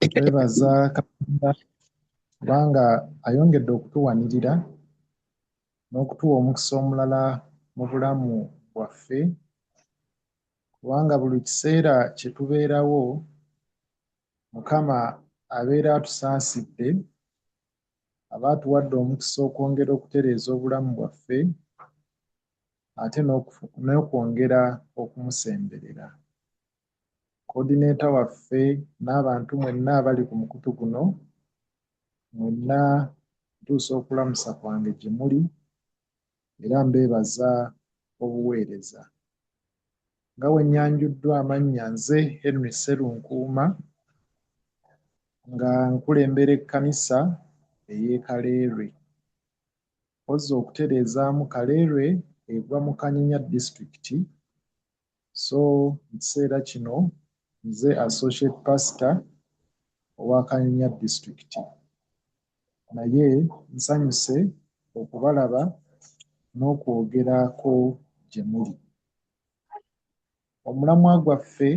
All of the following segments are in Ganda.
Twebaza Katonda kubanga ayongedde okutuwanirira n'okutuwa omukisa omulala mu bulamu bwaffe, kubanga buli kiseera kye tubeerawo Mukama abeera atusaasidde, aba atuwadde omukisa okwongera okutereeza obulamu bwaffe ate n'okwongera okumusemberera. Coordinator waffe n'abantu mwenna abali ku mukutu guno, mwenna ntuusa okulamusa kwange gye muli era mbeebaza obuweereza. Nga bwe nnyanjuddwa amannya, nze Henry Sserunkuuma nga nkulembera ekkanisa ey'e Kaleerwe. Mpozzi okutereezaamu, Kaleerwe egwa mu Kanyinya District, so mu kiseera kino nze Associate Pastor owa Kanyinya District. Naye nsanyuse okubalaba n'okwogerako gye muli. Omulamwa gwaffe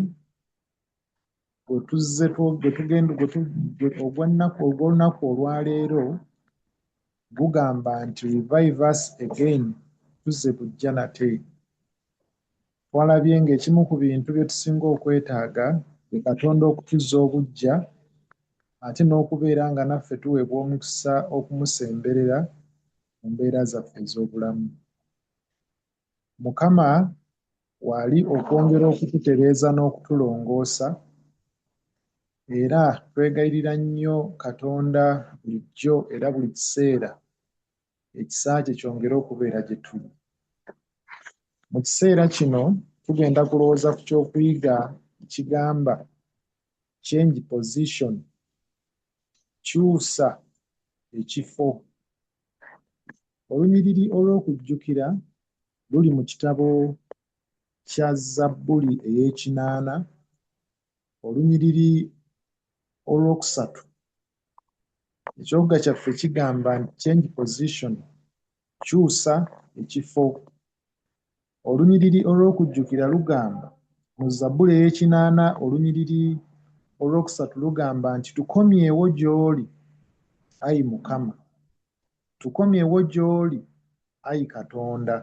ogw'olunaku olwaleero gugamba nti Revive Us Again, tuzze bujja nate. Twalabye ng'ekimu ku bintu bye tusinga okwetaaga ye Katonda okutuzza obuggya ate n'okubeera nga naffe tuweebwa omukisa okumusemberera mu mbeera zaffe ez'obulamu. Mukama wali okwongera okututereeza n'okutulongoosa, era twegayirira nnyo Katonda bulijjo era buli kiseera ekisa kye kyongere okubeera gye tuli. Mu kiseera kino tugenda kulowooza ku ky'okuyiga ekigamba change position, kyusa ekifo. Olunyiriri olw'okujjukira luli mu kitabo kya Zabbuli ey'ekinaana, olunyiriri olwokusatu. Ekiwuga kyaffe kigamba nti change position, kyusa ekifo. Olunyiriri olw'okujjukira lugamba mu Zabbuli ey'ekinaana olunyiriri olwokusatu lugamba nti tukomyewo gy'oli, Ayi Mukama, tukomyewo gy'oli, Ayi Katonda,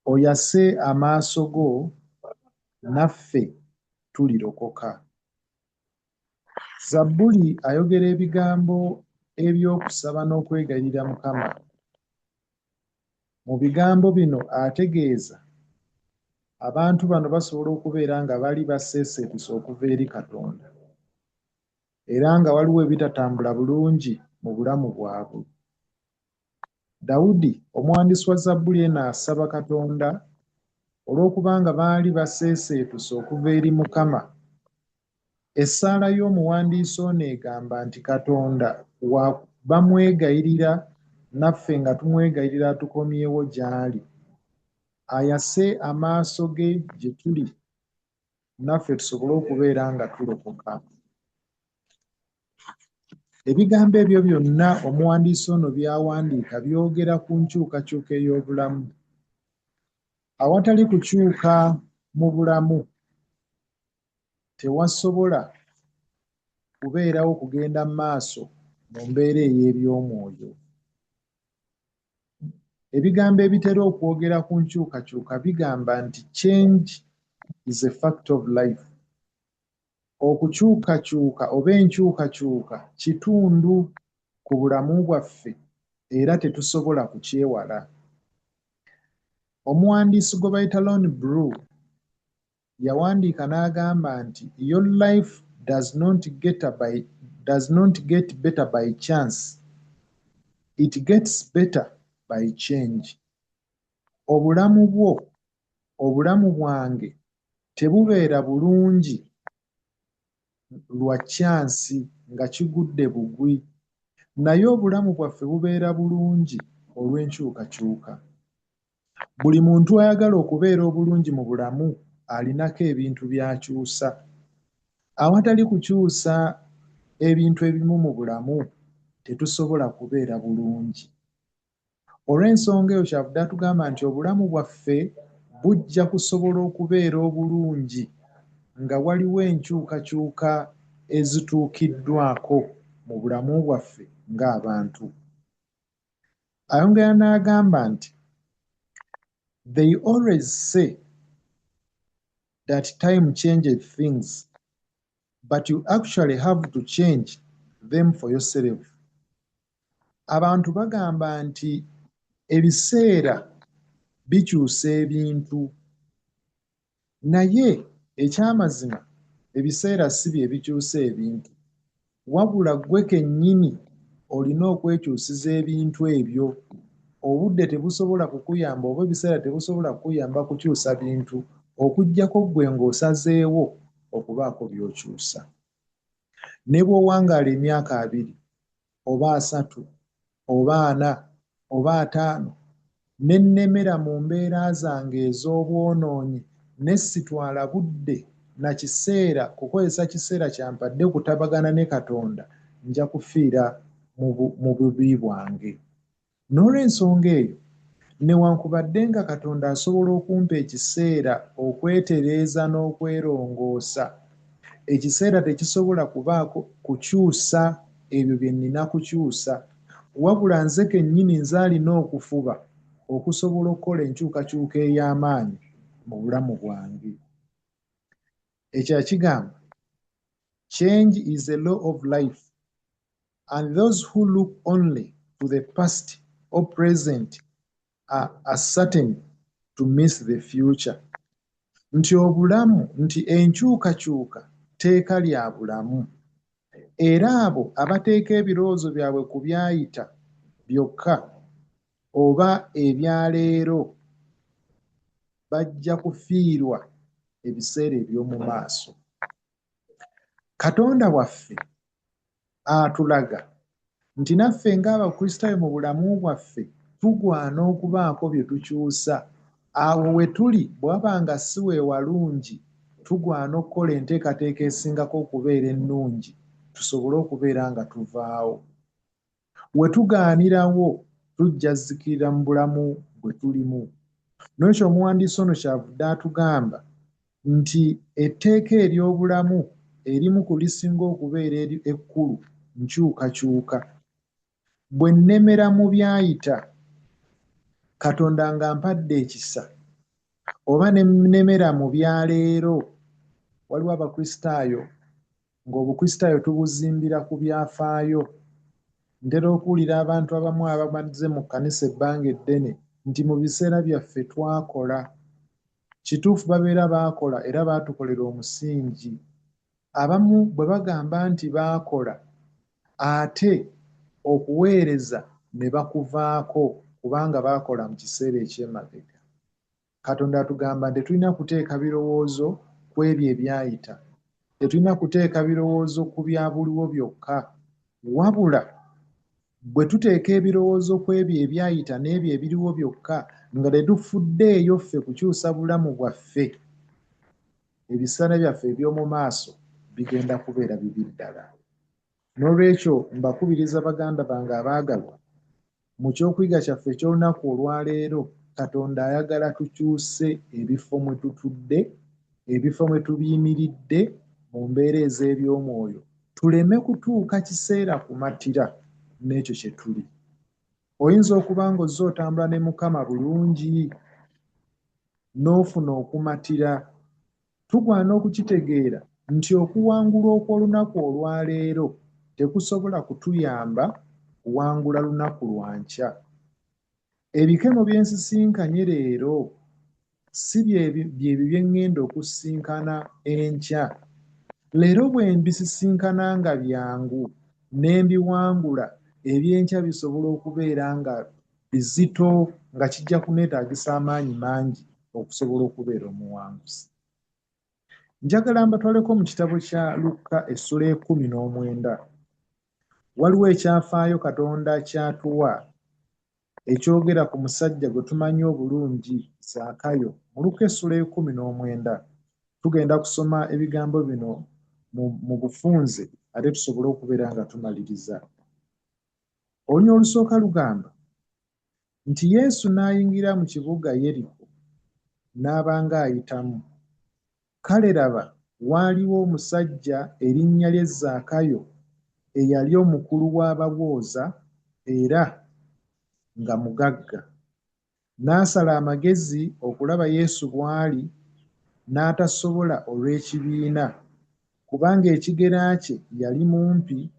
oyase amaaso go, naffe tulirokoka. Zabbuli ayogera ebigambo eby'okusaba n'okwegayirira Mukama. Mu bigambo bino ategeeza abantu bano basobola okubeera nga bali baseeseetuse okuva eri Katonda era nga waliwo ebitatambula bulungi mu bulamu bwabwe. Dawudi omuwandiisi wa Zabbuli eno asaba Katonda olw'okubanga baali baseeseetuse okuva eri Mukama. Essaala y'omuwandiisi ono egamba nti Katonda bamwegayirira, naffe nga tumwegayirira tukomyewo gy'ali, ayase amaaso ge gye tuli, naffe tusobole okubeera nga tulokoka. Ebigambo ebyo byonna omuwandiisi ono by'awandiika byogera ku nkyukakyuka ey'obulamu. Awatali kukyuka mu bulamu tewasobola kubeerawo kugenda mu maaso mu mbeera ey'ebyomwoyo. Ebigambo ebitera okwogera ku nkyukakyuka bigamba nti change is a fact of life. Okukyukakyuka oba enkyukakyuka kitundu ku bulamu bwaffe era tetusobola kukyewala. Omuwandiisi gwe bayita Lon Brew yawandiika n'agamba nti your life does not get better by chance, it gets better by change. Obulamu bwo, obulamu bwange tebubeera bulungi lwa kyansi nga kigudde bugwi, naye obulamu bwaffe bubeera bulungi olw'enkyukakyuka. Buli muntu ayagala okubeera obulungi mu bulamu alinako ebintu by'akyusa. Awatali kukyusa ebintu ebimu mu bulamu tetusobola kubeera bulungi. Olw'ensonga eyo kyavudde atugamba nti obulamu bwaffe bujja kusobola okubeera obulungi nga waliwo enkyukakyuka ezituukiddwako mu bulamu bwaffe ng'abantu. Ayongera n'agamba nti they always say that time changes things, but you actually have to change them for yourself. Abantu bagamba nti ebiseera bikyusa ebintu, naye ekyamazima ebiseera si bye bikyusa ebintu, wabula ggwe kennyini olina okwekyusiza ebintu ebyo. Obudde tebusobola kukuyamba oba ebiseera tebusobola kukuyamba kukyusa bintu okuggyako ggwe ng'osazeewo okubaako by'okyusa. Ne bw'owangaala emyaka 2 oba 3 oba 4 oba 5 ne nnemera mu mbeera zange ez'obwonoonyi ne sitwala budde na kiseera kukozesa kiseera kyampadde kutabagana ne Katonda, nja kufiira mu bubi bwange. N'olw'ensonga eyo, newankubadde nga Katonda asobola okumpa ekiseera okwetereeza n'okwerongoosa, ekiseera tekisobola kubaako kukyusa ebyo bye nnina kukyusa, wabula nze kennyini nze alina okufuba okusobola okukola enkyukakyuka ey'amaanyi mu bulamu bwange. Ekyakigamba, change is a law of life, and those who look only to the past or present are certain to miss the future. Nti obulamu, nti enkyukakyuka tteeka lya bulamu, era abo abateeka ebirowoozo byabwe ku byayita byokka oba ebyaleero bajja kufiirwa ebiseera eby'omu maaso. Katonda waffe atulaga nti naffe ng'Abakristaayo mu bulamu bwaffe tugwana okubaako bye tukyusa. Awo we tuli bw'aba nga si we walungi, tugwana okukola enteekateeka esingako okubeera ennungi, tusobole okubeera nga tuvaawo. We tugaanirawo tujja zzikirira mu bulamu bwe tulimu. N'ekyo omuwandiisi ono kyavudde atugamba nti etteeka ery'obulamu erimu ku lisinga okubeera ekkulu nkyukakyuka. Bwe nnemera mu byayita, Katonda ng'ampadde ekisa, oba ne nnemera mu byaleero. Waliwo Abakristaayo ng'Obukristaayo tubuzimbira ku byafaayo. Ntera okuwulira abantu abamu abamaze mu kkanisa ebbanga eddene nti mu biseera byaffe twakola. Kituufu babeera baakola era baatukolera omusingi. Abamu bwe bagamba nti baakola, ate okuweereza ne bakuvaako kubanga baakola mu kiseera eky'emabega. Katonda atugamba nti tetulina kuteeka birowoozo ku ebyo ebyayita, tetulina kuteeka birowoozo ku byabuliwo byokka, wabula bwe tuteeka ebirowoozo ku ebyo ebyayita n'ebyo ebiriwo byokka nga tetufuddeeyo ffe kukyusa bulamu bwaffe, ebiseera byaffe eby'omu maaso bigenda kubeera bibi ddala. N'olwekyo mbakubiriza baganda bange abaagalwa, mu kyokuyiga kyaffe eky'olunaku olwaleero, Katonda ayagala tukyuse ebifo mwe tutudde, ebifo mwe tubiyimiridde mu mbeera ez'ebyomwoyo, tuleme kutuuka kiseera kumatira n'ekyo kye tuli. Oyinza okuba ng'ozze otambula ne Mukama bulungi n'ofuna okumatira. Tugwana okukitegeera nti okuwangula okw'olunaku olwaleero tekusobola kutuyamba kuwangula lunaku lwa nkya. Ebikemo bye nsisinkanye leero si byebyo bye ŋŋenda okusisinkana enkya. Leero bwe mbisisinkana nga byangu ne mbiwangula, ebyenkya bisobola okubeera nga bizito, nga kijja kuneetaagisa amaanyi mangi okusobola okubeera omuwanguzi. Njagala mbatwaleko mu kitabo kya Luka essula 19. Waliwo ekyafaayo Katonda kyatuwa ekyogera ku musajja gwe tumanyi obulungi, Zaakayo. Mu Luka essula 19 tugenda kusoma ebigambo bino mu bufunze ate tusobole okubeera nga tumaliriza. Olunya olusooka lugamba nti Yesu n'ayingira mu kibuga Yeriko n'aba ng'ayitamu. Kale laba, waaliwo omusajja erinnya lye Zaakayo eyali omukulu w'abawooza era nga mugagga. N'asala amagezi okulaba Yesu bw'ali, n'atasobola olw'ekibiina, kubanga ekigera kye yali mumpi.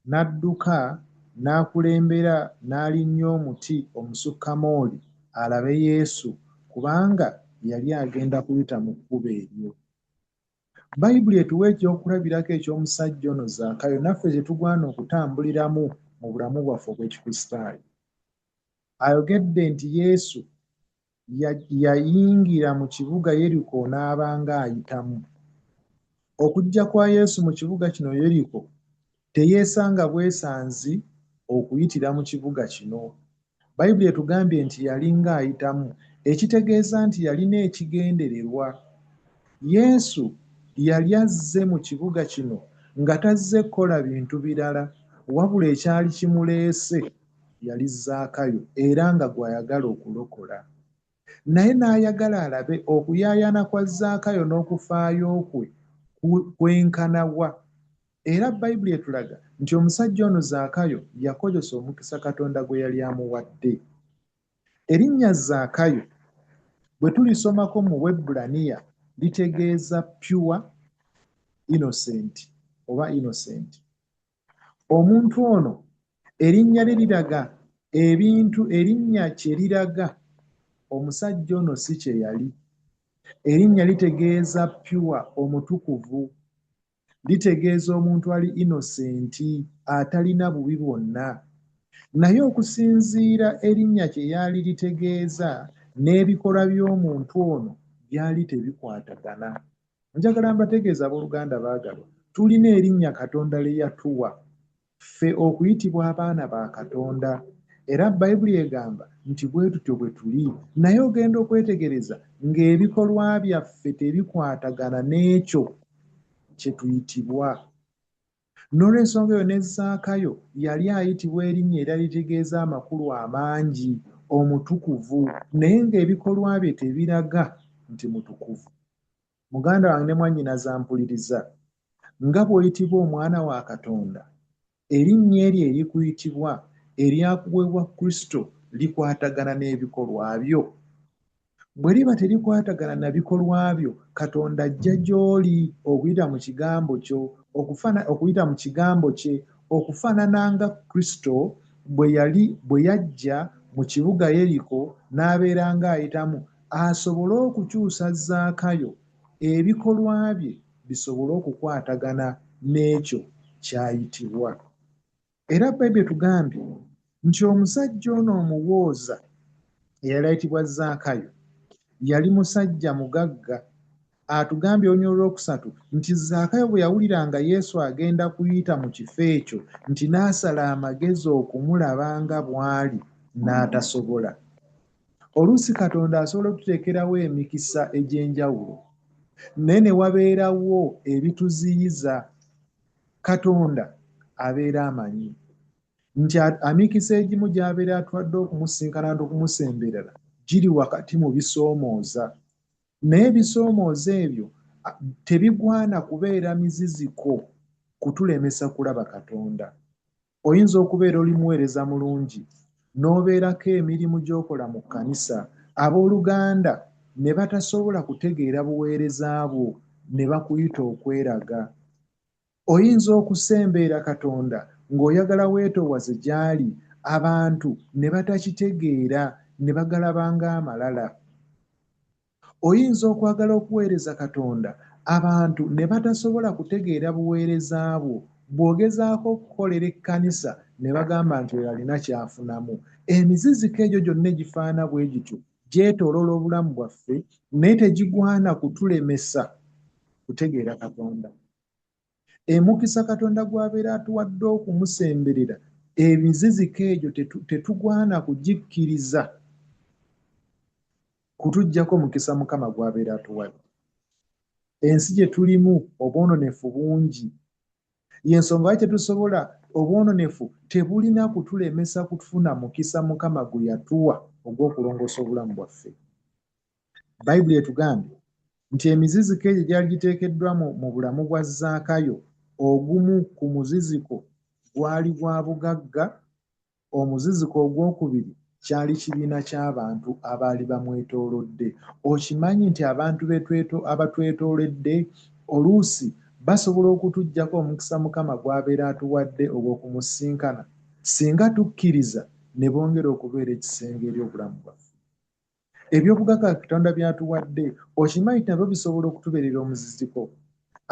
N'adduka n'akulembera n'alinnya omuti omusukkamooli alabe Yesu, kubanga yali agenda kuyita mu kkubo eryo. Bayibuli etuwa ekyokulabirako eky'omusajja ono Zaakayo naffe kye tugwana okutambuliramu mu bulamu bwaffe obw'Ekikristaayo. Ayogedde nti Yesu yayingira mu kibuga Yeriko n'abanga ayitamu. Okujja kwa Yesu mu kibuga kino Yeriko teyeesanga bwesanzi okuyitira mu kibuga kino. Bayibuli etugambye nti yalinga ayitamu, ekitegeeza nti yalina ekigendererwa. Yesu yali azze mu kibuga kino nga tazze kukola bintu birala, wabula ekyali kimuleese yali Zaakayo era nga gw'ayagala okulokola. Naye n'ayagala alabe okuyaayana kwa Zaakayo n'okufaayo kwe kwenkanawa. Era Bayibuli etulaga nti omusajja ono Zaakayo yakozesa omukisa Katonda gwe yali amuwadde. Erinnya Zaakayo bwe tulisomako mu Bwebbulaniya litegeeza pure innocent oba innocent. Omuntu ono erinnya lye liraga ebintu, erinnya kye liraga omusajja ono si kye yali. Erinnya litegeeza pure, omutukuvu. Litegeeza omuntu ali innocenti, atalina bubi bwonna. Naye okusinziira erinnya kye yali litegeeza n'ebikolwa by'omuntu ono byali tebikwatagana. Njagala mbategeeza abooluganda baagalwa, tulina erinnya Katonda lye yatuwa ffe okuyitibwa abaana ba Katonda, era Bayibuli egamba nti bwe tutyo bwe tuli. Naye ogenda okwetegereza ng'ebikolwa byaffe tebikwatagana n'ekyo kye tuyitibwa. N'olw'ensonga eyo ne Zaakayo yali ayitibwa erinnya era litegeeza amakulu amangi, omutukuvu, naye ng'ebikolwa bye tebiraga nti mutukuvu. Muganda wange ne mwannyinaze ampuliriza, nga bw'oyitibwa omwana wa Katonda, erinnya eryo erikuyitibwa eryakuweebwa Kristo likwatagana n'ebikolwa byo. Bwe liba terikwatagana na bikolwa byo, Katonda ajja gy'oli okuyita mu kigambo kyo, okuyita mu kigambo kye, okufaanana nga Kristo bwe yajja mu kibuga Yeriko n'abeera ng'ayitamu, asobole okukyusa Zaakayo, ebikolwa bye bisobole okukwatagana n'ekyo ky'ayitibwa. Era Bayibuli etugambye nti omusajja ono omuwooza eyali ayitibwa Zaakayo yali musajja mugagga. Atugambye olunya olwokusatu nti Zaakayo bwe yawulira nga Yesu agenda kuyita mu kifo ekyo, nti n'asala amagezi okumulaba nga bw'ali, n'atasobola. Oluusi Katonda asobola okututeekerawo emikisa egy'enjawulo, naye ne wabeerawo ebituziyiza. Katonda abeera amanyi nti amikisa egimu gy'abeera atwadde okumusinkana n'okumusemberera giri wakati mu bisoomooza, naye ebisoomooza ebyo tebigwana kubeera miziziko kutulemesa kulaba Katonda. Oyinza okubeera oli muweereza mulungi n'obeerako emirimu gy'okola mu kkanisa, abooluganda ne batasobola kutegeera buweereza bwo ne bakuyita okweraga. Oyinza okusembeera Katonda ng'oyagala weetoowaze gy'ali, abantu ne batakitegeera ne bagalaba ng'amalala. Oyinza okwagala okuweereza Katonda, abantu ne batasobola kutegeera buweereza bwo, bw'ogezaako okukolera ekkanisa ne bagamba nti oyo alina kyafunamu. Emiziziko egyo gyonna egifaana bwe gityo gyetooloola obulamu bwaffe, naye tegigwana kutulemesa kutegeera Katonda. Emukisa Katonda gw'abeera atuwadde okumusemberera, emiziziko egyo tetugwana kugikkiriza kutuggyako mukisa Mukama gw'abeera atuwadde. Ensi gye tulimu obwononefu bungi, y'ensonga lwaki tetusobola, obwononefu tebulina kutulemesa kufuna mukisa Mukama gwe yatuwa ogw'okulongoosa obulamu bwaffe. Bayibuli etugambye nti emiziziko egyo gyali giteekeddwa mu bulamu bwa Zaakayo. Ogumu ku muziziko gwali gwa bugagga, omuziziko ogwokubiri kyali kibiina ky'abantu abaali bamwetoolodde. Okimanyi nti abantu abatwetoolodde oluusi basobola okutuggyako omukisa Mukama gw'abeera atuwadde ogw'okumusinkana singa tukkiriza ne bongera okubeera ekisenge eri obulamu bwaffe. Ebyobugagga Katonda by'atuwadde okimanyi nti nabyo bisobola okutubeerera omuziziko.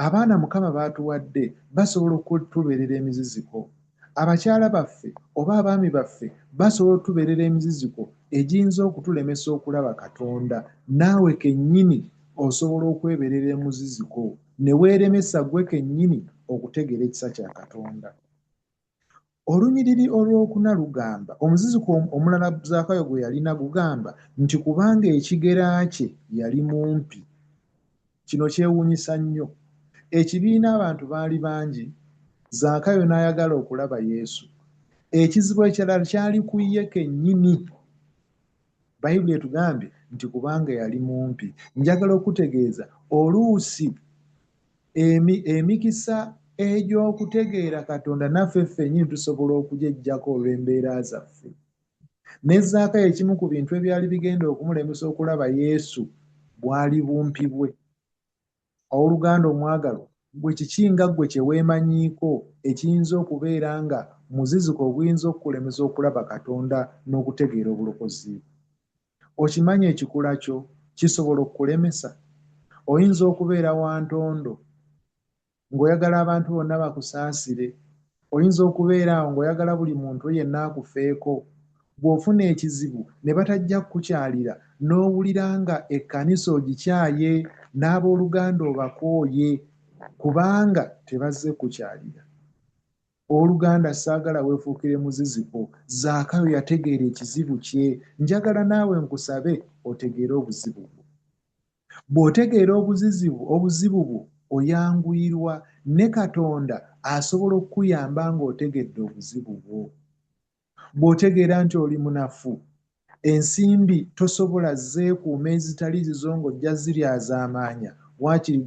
Abaana Mukama b'atuwadde basobola okutubeerera emiziziko. Abakyala baffe oba abaami baffe basobola okutubeerera emiziziko egiyinza okutulemesa okulaba Katonda. Naawe kennyini osobola okwebeerera emuziziko ne weeremesa gwe kennyini okutegeera ekisa kya Katonda. Olunyiriri olwokuna lugamba, omuziziko omulala Zaakayo gwe yalina gugamba nti kubanga ekigera kye yali mumpi. Kino kyewuunyisa nnyo. Ekibiina abantu baali bangi, Zaakayo n'ayagala okulaba Yesu. Ekizibu ekirala kyali ku ye kennyini. Bayibuli etugambye nti kubanga yali mumpi. Njagala okutegeeza oluusi emikisa egy'okutegeera Katonda naffe ffennyini tusobola okugyeggyako olw'embeera zaffe. Ne Zaakayo ekimu ku bintu ebyali bigenda okumulemesa okulaba Yesu bwali bumpi bwe. Owooluganda omwagalwa, gwe kiki nga ggwe kye weemanyiiko ekiyinza okubeera nga muziziko oguyinza okukulemesa okulaba Katonda n'okutegeera obulokozi bwe? Okimanyi ekikula kyo kisobola okukulemesa. Oyinza okubeera wa ntondo ng'oyagala abantu bonna bakusaasire. Oyinza okubeera awo ng'oyagala buli muntu yenna akufeeko. Bw'ofuna ekizibu ne batajja kukukyalira n'owulira nga ekkanisa ogikyaye n'abooluganda obakooye kubanga tebazze kukyalira. Owooluganda saagala weefuukire muziziko. Zaakayo yategeera ekizibu kye. Njagala naawe nkusabe otegeere obuzibu bwo. Bw'otegeera obuzibu bwo oyanguyirwa ne Katonda asobola okukuyamba ng'otegedde obuzibu bwo. Bw'otegeera nti oli munafu, ensimbi tosobola zeekuuma ezitali zizo ng'ojja ziryazaamaanya, waakiri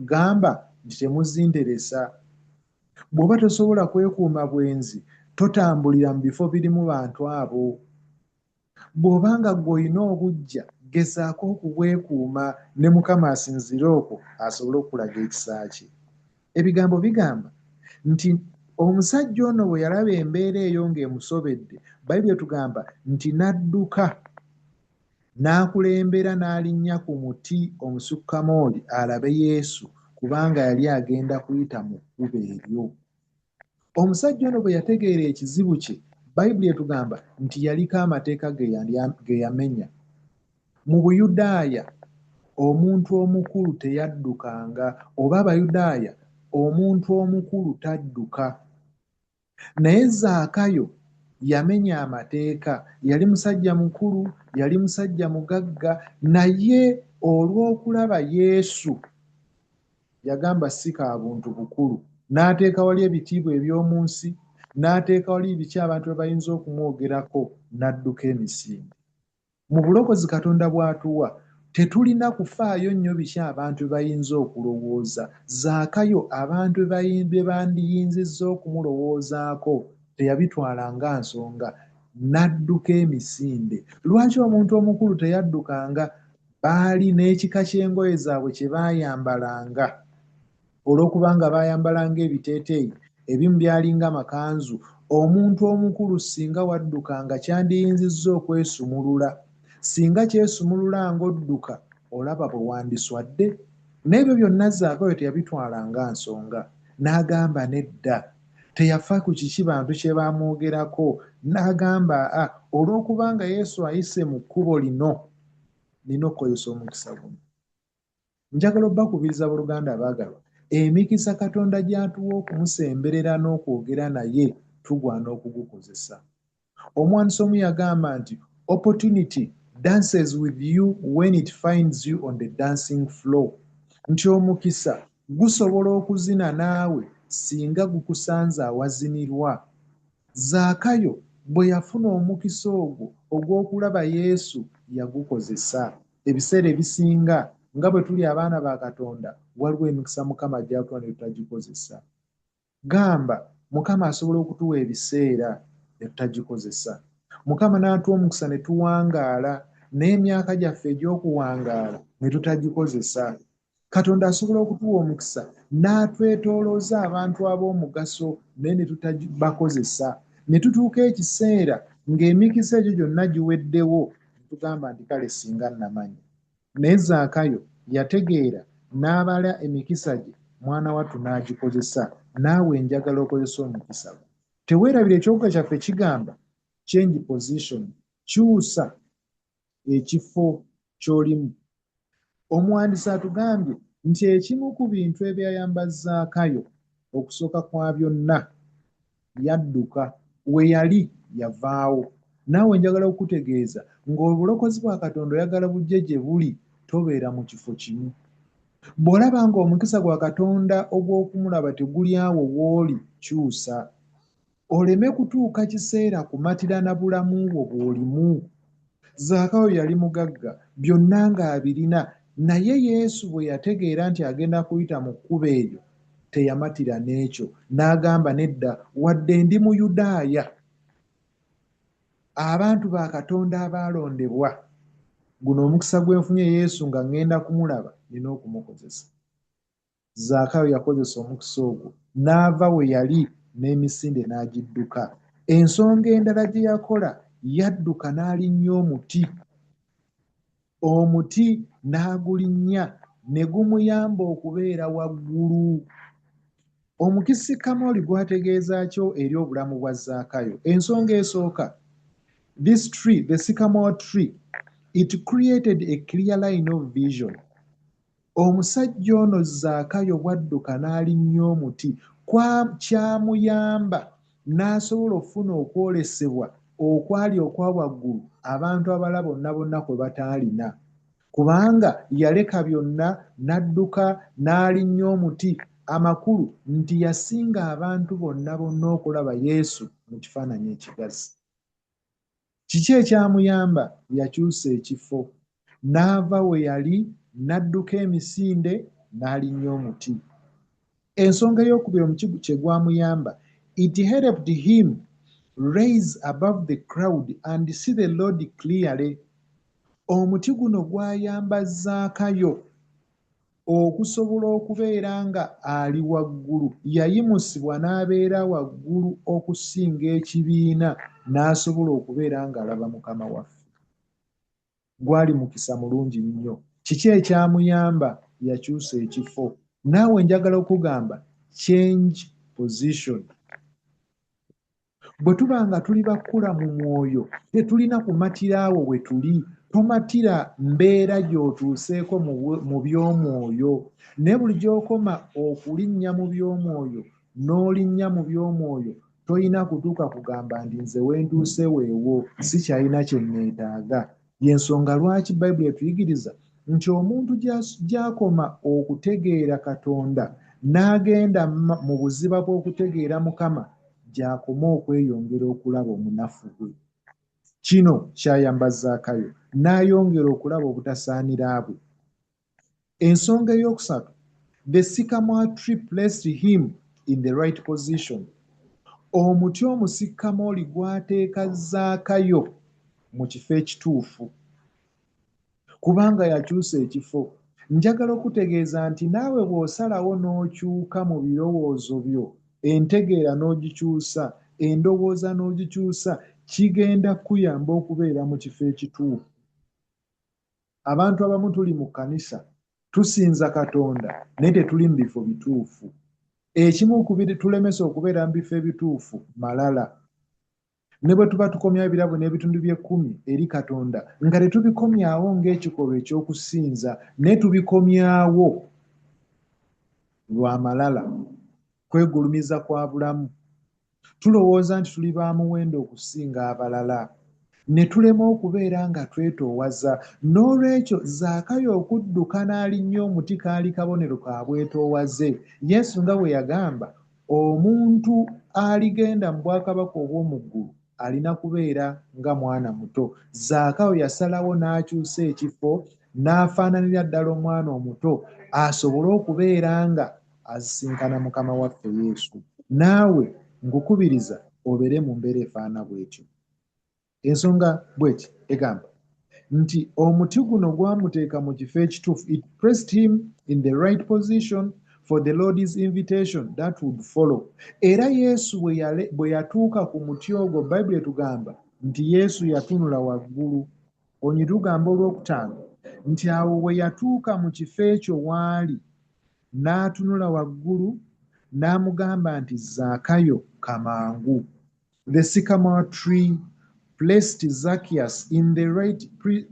gamba nti temuzinteresa. Bw'oba tosobola kwekuuma bwenzi, totambulira mu bifo birimu bantu abo. Bw'oba nga ggwe olina obuggya, gezaako okubwekuuma ne Mukama asinzire okwo asobole okukulaga ekisa kye. Ebigambo bigamba nti omusajja ono bwe yalaba embeera eyo ng'emusobedde, Bayibuli etugamba nti n'adduka n'akulembera n'alinnya ku muti omusukkamooli alabe Yesu kubanga yali agenda kuyita mu kkubo eryo. Omusajja ono bwe yategeera ekizibu kye, Bayibuli etugamba nti yaliko amateeka ge yamenya. Mu Buyudaaya omuntu omukulu teyaddukanga, oba Abayudaaya omuntu omukulu tadduka. Naye Zaakayo yamenya amateeka. Yali musajja mukulu, yali musajja mugagga, naye olw'okulaba Yesu yagamba si ka buntu bukulu. N'ateeka wali ebitiibwa eby'omu nsi, n'ateeka wali biki abantu bye bayinza okumwogerako, n'adduka emisinde. Mu bulokozi Katonda bw'atuwa tetulina kufaayo nnyo biki abantu bye bayinza okulowooza. Zaakayo abantu bye bandiyinzizza okumulowoozaako teyabitwala nga nsonga, n'adduka emisinde. Lwaki omuntu omukulu teyaddukanga? Baali n'ekika ky'engoye zaabwe kye baayambalanga. Olw'okubanga baayambalanga ebiteeteeyi, ebimu byalinga makanzu. Omuntu omukulu singa waddukanga kyandiyinzizza okwesumulula. Singa kyesumulula ng'odduka, olaba bwe wandiswadde. N'ebyo byonna Zaakayo teyabitwalanga nsonga. N'agamba nedda. Teyafa ku kiki bantu kye baamwogerako. N'agamba olw'okubanga Yesu ayise mu kkubo lino, nina okukozesa omukisa guno. Njagala obbakubiriza abooluganda abaagalwa, emikisa Katonda gy'atuwa okumusemberera n'okwogera naye tugwana okugukozesa. Omwandiisi omu yagamba nti opportunity dances with you when it finds you on the dancing floor. Nti omukisa gusobola okuzina naawe singa gukusanze awazinirwa. Zaakayo bwe yafuna omukisa ogwo ogw'okulaba Yesu yagukozesa. Ebiseera ebisinga nga bwe tuli abaana ba Katonda waliwo emikisa Mukama gy'atuwa ne tutagikozesa. Gamba Mukama asobola okutuwa ebiseera ne tutagikozesa. Mukama n'atuwa omukisa ne tuwangaala n'emyaka gyaffe egy'okuwangaala ne tutagikozeesa. Katonda asobola okutuwa omukisa n'atwetoolooza abantu ab'omugaso naye ne tutabakozesa. Ne tutuuka ekiseera ng'emikisa egyo gyonna giweddewo ne tugamba nti kale singa namanyi. Naye Zaakayo yategeera n'abala emikisa gye, mwana wattu n'agikozesa. Naawe njagala okozesa omukisa gwo. Teweerabira ekiwuka kyaffe kigamba change position, kyusa ekifo ky'olimu. Omuwandiisi atugambye nti ekimu ku bintu ebyayamba Zaakayo okusooka kwa byonna yadduka, we yali yavaawo. Naawe njagala okutegeeza ng'obulokozi bwa Katonda oyagala bujje gye buli, tobeera mu kifo kimu. Bw'olaba ng'omukisa gwa Katonda ogw'okumulaba teguli awo w'oli, kyusa. Oleme kutuuka kiseera kumatira na bulamu bwo bw'olimu. Zaakayo yali mugagga, byonna ng'abirina, naye Yesu bwe yategeera nti agenda kuyita mu kkubo eryo, teyamatira n'ekyo. N'agamba nedda, wadde ndi Muyudaaya, abantu ba Katonda abaalondebwa, guno omukisa gwe nfunye Yesu nga ŋŋenda kumulaba, nina okumukozesa. Zaakayo yakozesa omukisa ogwo, n'ava we yali n'emisinde n'agidduka. Ensonga endala gye yakola, yadduka n'alinnya omuti. Omuti n'agulinnya ne gumuyamba okubeera waggulu. Omukisi Kamoli gwategeeza kyo eri obulamu bwa Zaakayo? Ensonga esooka, this tree, the sycamore tree, it created a clear line of vision. Omusajja ono Zaakayo bwadduka n'alinnya omuti, kyamuyamba n'asobola okufuna okwolesebwa okwali okwa waggulu abantu abalala bonna bonna kwe bataalina. Kubanga yaleka byonna n'adduka n'alinnya omuti, amakulu nti yasinga abantu bonna bonna okulaba Yesu mu kifaananyi ekigazi. Kiki ekyamuyamba? Yakyusa ekifo, n'ava we yali n'adduka emisinde n'alinnya omuti. Ensonga ey'okubiri omuti kye gwamuyamba, it helped him raise above the crowd and see the Lord clearly. Omuti guno gwayamba Zaakayo okusobola okubeera nga ali waggulu. Yayimusibwa n'abeera waggulu okusinga ekibiina, n'asobola okubeera ng'alaba Mukama waffe. Gwali mukisa mulungi nnyo. Kiki ekyamuyamba? Yakyusa ekifo. Naawe njagala okugamba change position. Bwe tuba nga tuli bakula mu mwoyo, tetulina kumatira awo we tuli. Tomatira mbeera gy'otuuseeko mu by'omwoyo. Ne buli gy'okoma okulinnya mu by'omwoyo n'olinnya mu by'omwoyo, tolina kutuuka kugamba nti nze wentuuse weewo, sikyalina kye nneetaaga. Y'ensonga lwaki Bayibuli etuyigiriza nti omuntu gy'akoma okutegeera Katonda n'agenda mu buziba bw'okutegeera Mukama, gy'akoma okweyongera okulaba omunafu gwe. Kino kyayamba Zaakayo, n'ayongera okulaba obutasaanira bwe. Ensonga ey'okusatu, the sycamore tree placed him in the right position. Omuti omusikkamoli gwateeka Zaakayo mu kifo ekituufu, kubanga yakyusa ekifo. Njagala okutegeeza nti naawe bw'osalawo n'okyuka mu birowoozo byo, entegeera n'ogikyusa, endowooza n'ogikyusa, kigenda kuyamba okubeera mu kifo ekituufu. Abantu abamu tuli mu kkanisa, tusinza Katonda naye tetuli mu bifo bituufu. Ekimu ku tulemesa okubeera mu bifo ebituufu malala. Ne bwe tuba tukomya ebirabo n'ebitundu by'ekkumi eri Katonda, nga tetubikomyawo ng'ekikolwa eky'okusinza, naye tubikomyawo lwa malala, kwegulumiza kwa bulamu. Tulowooza nti tuli ba muwendo okusinga abalala, ne tulema okubeera nga twetoowaza. N'olwekyo Zaakayo okudduka n'alinnya omuti kaali kabonero ka bwetoowaze. Yesu nga bwe yagamba, omuntu aligenda mu bwakabaka obw'omu ggulu alina kubeera nga mwana muto. Zaakayo yasalawo n'akyusa ekifo, n'afaananira ddala omwana omuto asobole okubeera nga azisinkana mukama waffe Yesu. Naawe nkukubiriza obeere mu mbeera efaana bw'etyo. Ensonga bw'eti egamba nti omuti guno gwamuteeka mu kifo ekituufu. It placed him in the right position for the Lord's invitation that would follow. Era Yesu bwe yatuuka ku muti ogwo, Bayibuli etugamba nti Yesu yatunula waggulu. Onyitugamba olwokutaano nti awo bwe yatuuka mu kifo ekyo waali n'atunula waggulu n'amugamba nti Zaakayo kamangu. The sycamore tree placed Zacchaeus in the right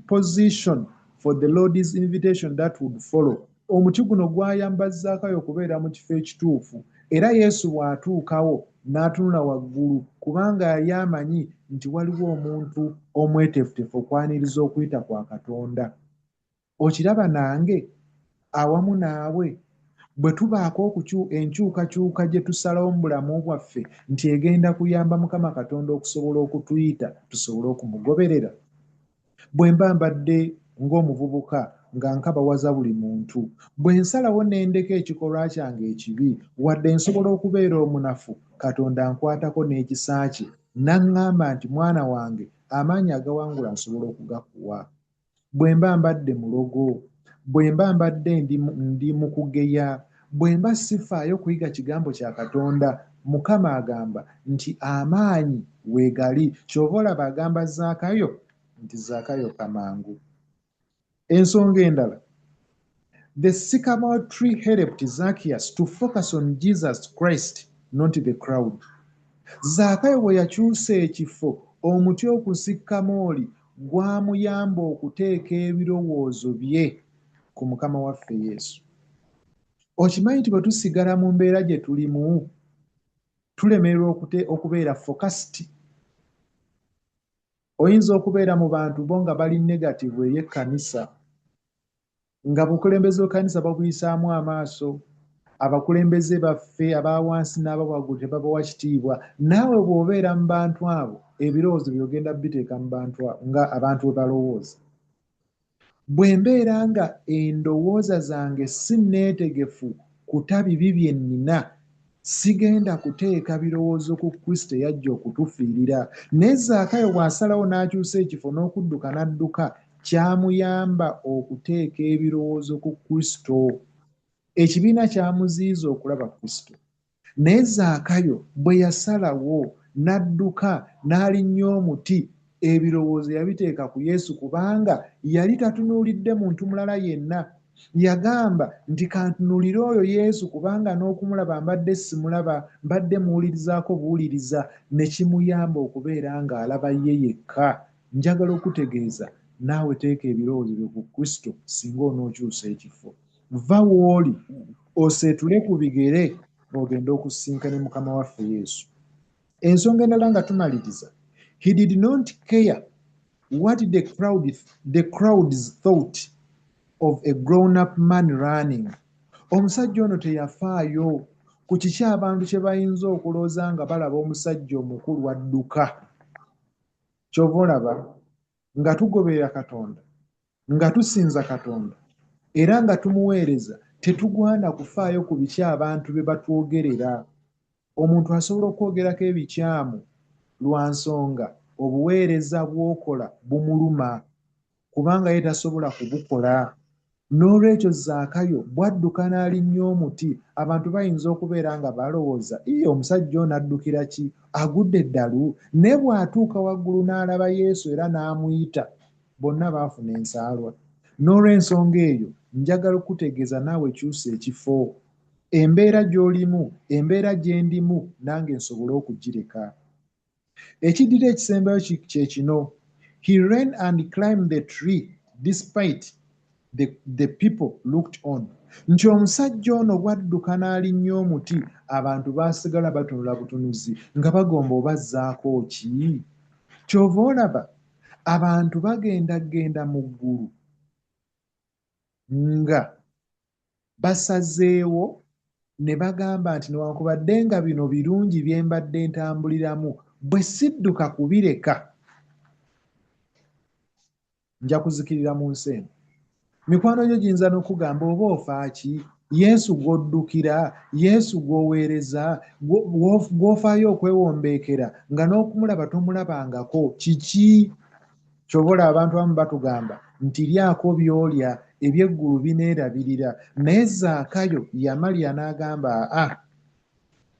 position for the Lord's invitation that would follow. Omuti guno gwayamba Zaakayo okubeera mu kifo ekituufu, era Yesu bw'atuukawo n'atunula waggulu kubanga yali amanyi nti waliwo omuntu omweteefuteefu okwaniriza okuyita kwa Katonda. Okiraba nange awamu naawe bwe tubaako enkyukakyuka gye tusalawo mu bulamu bwaffe nti egenda kuyamba Mukama Katonda okusobola okutuyita tusobole okumugoberera. Bwe mba mbadde ng'omuvubuka nga nkabawaza buli muntu, bwe nsalawo n'endeka ekikolwa kyange ekibi wadde nsobola okubeera omunafu, Katonda ankwatako n'ekisa kye n'aŋŋamba nti mwana wange amaanyi agawangula nsobola okugakuwa. Bwe mba mbadde mulogo, bwe mba mbadde ndi mu kugeya, bwe mba sifaayo kuyiga kigambo kya Katonda, Mukama agamba nti amaanyi weegali. Kyova olaba agamba Zaakayo nti Zaakayo kamangu. Ensonga endala, the sycamore tree helped Zacchaeus to focus on Jesus Christ, not the crowd. Zaakayo bwe yakyusa ekifo, omuti okusikamooli gwamuyamba okuteeka ebirowoozo bye ku Mukama waffe Yesu. Okimanyi nti bwe tusigala mu mbeera gye tulimu tulemererwa okubeera focused. Oyinza okubeera mu bantu bo nga bali negative eri ekkanisa, nga bukulembeze bw'ekkanisa babuyisaamu amaaso, abakulembeze baffe aba wansi n'abawaggulu tebabawa kitiibwa. Naawe bw'obeera mu bantu abo ebirowoozo by'ogenda biteeka mu bantu abo nga abantu bwe balowooza. Bwe mbeera nga endowooza zange si neetegefu kuta bibi bye nnina, sigenda kuteeka birowoozo ku Kristo eyajja okutufiirira. Naye Zaakayo bw'asalawo n'akyusa ekifo n'okudduka n'adduka, kyamuyamba okuteeka ebirowoozo ku Kristo. Ekibiina kyamuziyiza okulaba Kristo. Naye Zaakayo bwe yasalawo n'adduka n'alinnya omuti, ebirowoozo yabiteeka ku Yesu kubanga yali tatunuulidde muntu mulala yenna. Yagamba nti kantunuulire oyo Yesu kubanga n'okumulaba mbadde simulaba, mbadde muwulirizaako buwuliriza. Ne kimuyamba okubeera ng'alaba ye yekka. Njagala okutegeeza naawe teeka ebirowoozo byo ku Kristo singa onookyusa ekifo. Va w'oli oseetule ku bigere ogende okusinkana Mukama waffe Yesu. Ensonga endala nga tumaliriza, he did not care what the crowds thought of a grown-up man running. Omusajja ono teyafaayo ku kiki abantu kye bayinza okulooza nga balaba omusajja omukulu adduka. Kyova olaba nga tugoberera Katonda, nga tusinza Katonda era nga tumuweereza, tetugwana kufaayo ku biki abantu bye batwogerera. Omuntu asobola okwogerako ebikyamu lwa nsonga obuweereza bw'okola bumuluma kubanga ye tasobola kubukola. N'olwekyo Zaakayo bw'adduka n'alinnya omuti, abantu bayinza okubeera nga balowooza omusajja ono addukira ki, agudde eddalu. Naye bw'atuuka waggulu n'alaba Yesu era n'amuyita, bonna baafuna ensaalwa. N'olw'ensonga eyo njagala okutegeeza naawe kyusa ekifo. Embeera gy'olimu, embeera gye ndimu, nange nsobole okugireka. Ekiddira ekisembayo kye kino, he ran and climbed the tree despite the people looked on. Nti omusajja ono bw'adduka n'alinnya omuti, abantu baasigala batunula butunuzi nga bagomba obazzaako ki. Kyova olaba abantu bagendagenda mu ggulu nga basazeewo ne bagamba nti newankubadde nga bino birungi bye mbadde ntambuliramu, bwe sidduka kubireka nja kuzikirira mu nsi eno. mikwano gyo giyinza n'okugamba oba ofa ki, Yesu gw'oddukira, Yesu gw'oweereza, gw'ofaayo okwewombeekera nga n'okumulaba tomulabangako, kiki? Kyobola abantu abamu batugamba nti lyako by'olya eby'eggulu bineerabirira, naye Zaakayo yamalya n'agamba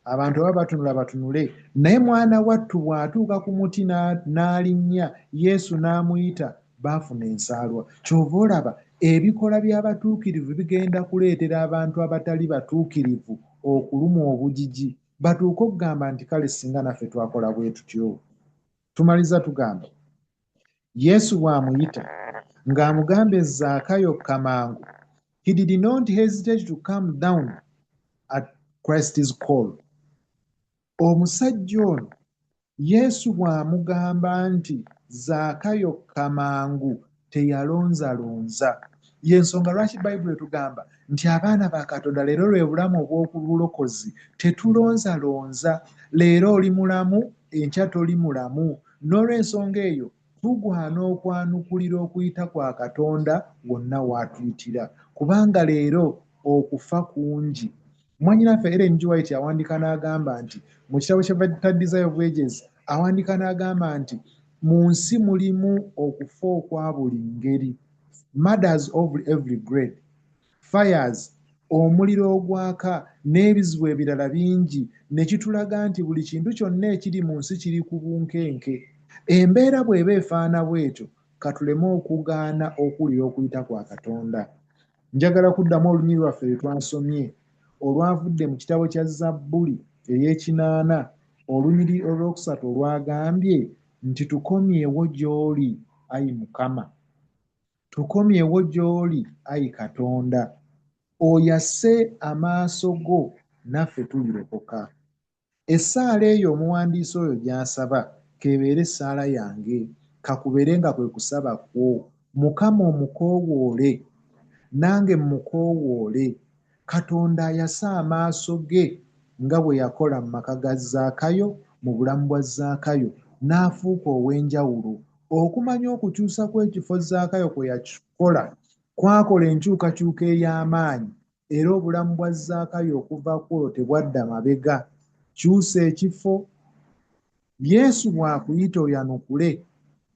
abantu baba batunula batunule, naye mwana wattu bw'atuuka ku muti n'alinnya, Yesu n'amuyita, baafuna ensaalwa. Kyova olaba ebikola by'abatuukirivu bigenda kuleetera abantu abatali batuukirivu okulumwa obujiji, batuuke okugamba nti kale singa naffe twakola bwe tutyo. Tumaliza tugamba Yesu bw'amuyita ng'amugamba Zaakayo kamangu, he did not hesitate to come down at Christ's call. Omusajja ono Yesu bw'amugamba nti Zaakayo kamangu teyalonzalonza. Y'ensonga lwaki Bayibuli etugamba nti abaana ba Katonda leero lwe bulamu obw'obulokozi, tetulonzalonza. Leero oli mulamu, enkya toli mulamu. N'olw'ensonga eyo tugwana okwanukulira okuyita kwa Katonda wonna w'atuyitira, kubanga leero okufa kungi. Mwannyinaffe Ellen G. White awandiika n'agamba nti mu kitabo kye bata Desire of Ages awandiika n'agamba nti mu nsi mulimu okufa okwa buli ngeri, murders of every grade, fires, omuliro ogwaka n'ebizibu ebirala bingi, ne kitulaga nti buli kintu kyonna ekiri mu nsi kiri ku bunkenke. Embeera bw'eba efaana bw'etyo, katuleme okugaana okuwulira okuyita kwa Katonda. Njagala kuddamu olunyi lwaffe lwe twasomye olwavudde mu kitabo kya Zabbuli ey'ekinaana olunyiri olwokusatu olwagambye nti tukomyewo gy'oli, ayi Mukama, tukomyewo gy'oli, ayi Katonda, oyase amaaso go naffe tulirokoka. Essaala eyo omuwandiisi oyo gy'asaba kebeere essaala yange, kakubeere nga kwe kusaba kwo. Mukama omukoowoole, nange mukoowoole. Katonda ayase amaaso ge nga bwe yakola mu maka ga Zaakayo, mu bulamu bwa Zaakayo, n'afuuka ow'enjawulo. Okumanya okukyusa kw'ekifo Zaakayo kwe yakikola kwakola enkyukakyuka ey'amaanyi, era obulamu bwa Zaakayo okuva kwolwo tebwadda mabega. Kyusa ekifo. Yesu bw'akuyita oyanukule,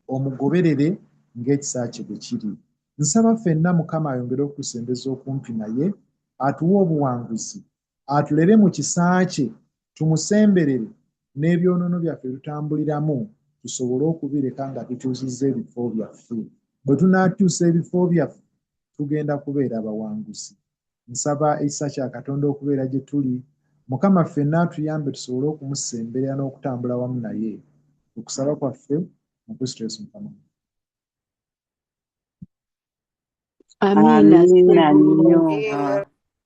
omugoberere ng'ekisa kye bwe kiri. Nsaba ffenna Mukama ayongere okutusembeza okumpi naye, atuwe obuwanguzi, atulere mu kisa kye, tumusemberere, n'ebyonoono byaffe tutambuliramu tusobole okubireka nga tukyusizza ebifo byaffe. Bwe tunaakyusa ebifo byaffe tugenda kubeera bawanguzi. Nsaba ekisa kya Katonda okubeera gye tuli. Mukama ffenna atuyambe tusobole okumusemberera n'okutambula wamu naye. Okusaba kwaffe mu Kristo Yesu Mukama. Amina nnyo.